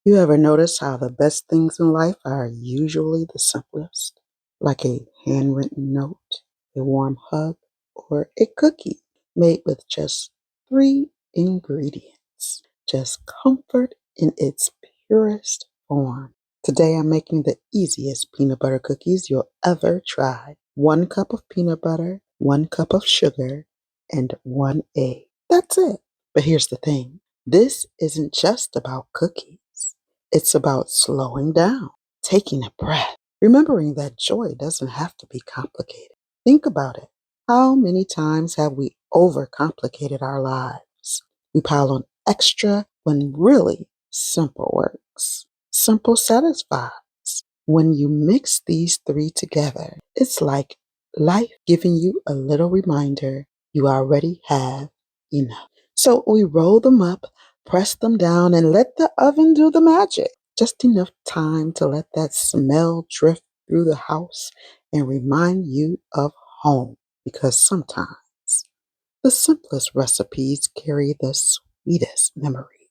You ever notice how the best things in life are usually the simplest? Like a handwritten note, a warm hug, or a cookie made with just three ingredients. Just comfort in its purest form. Today I'm making the easiest peanut butter cookies you'll ever try. 1 cup of peanut butter, 1 cup of sugar, and 1 egg. That's it. But here's the thing. This isn't just about cookies. It's about slowing down, taking a breath, remembering that joy doesn't have to be complicated. Think about it. How many times have we overcomplicated our lives? We pile on extra when really simple works. Simple satisfies. When you mix these three together, it's like life giving you a little reminder you already have enough. So we roll them up, press them down, and let the oven do the magic. Just enough time to let that smell drift through the house and remind you of home. Because sometimes the simplest recipes carry the sweetest memories.